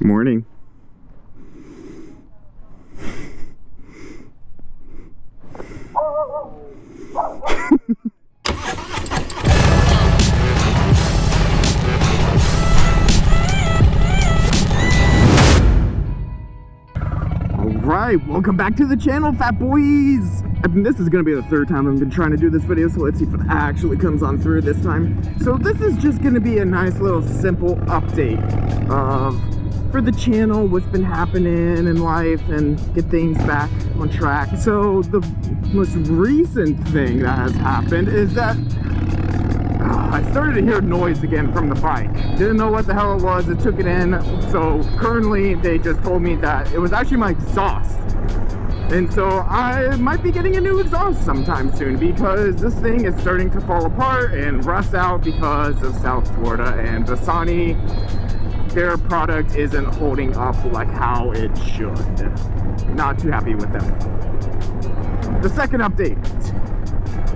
Morning. Alright, welcome back to the channel, fat boys! I mean, this is going to be the third time I've been trying to do this video, so let's see if it actually comes on through this time. So this is just going to be a nice little simple update of for the channel, what's been happening in life, and get things back on track. So the most recent thing that has happened is that I started to hear noise again from the bike. Didn't know what the hell it was. It took it in. So currently they just told me that it was actually my exhaust. And so I might be getting a new exhaust sometime soon because this thing is starting to fall apart and rust out because of South Florida, and the Sony, their product isn't holding up like how it should. Not too happy with them. The second update.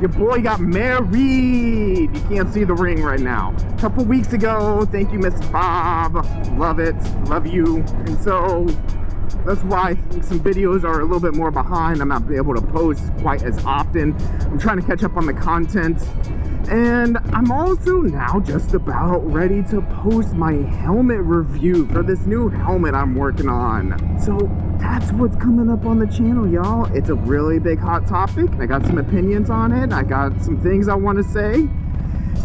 Your boy got married. You can't see the ring right now. A couple weeks ago. Thank you, Mrs. Bob. Love it. Love you. And so that's why I think some videos are a little bit more behind. I'm not able to post quite as often. I'm trying to catch up on the content. And I'm also now just about ready to post my helmet review for this new helmet I'm working on. So that's what's coming up on the channel, y'all. It's a really big hot topic. I got some opinions on it. I got some things I want to say.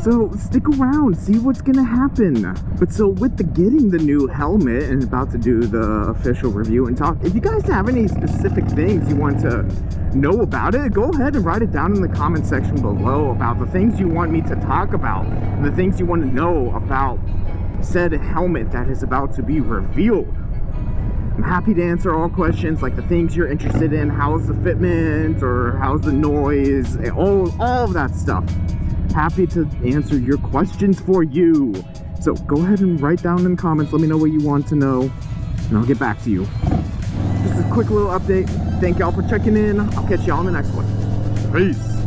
So stick around, see what's gonna happen. But so with getting the new helmet and about to do the official review and talk, if you guys have any specific things you want to know about it, go ahead and write it down in the comment section below about the things you want me to talk about and the things you want to know about said helmet that is about to be revealed. I'm happy to answer all questions, like the things you're interested in, how's the fitment or how's the noise, all of that stuff. Happy to answer your questions for you. So go ahead and write down in the comments, let me know what you want to know, and I'll get back to you. This is a quick little update. Thank y'all for checking in. I'll catch y'all in the next one. Peace.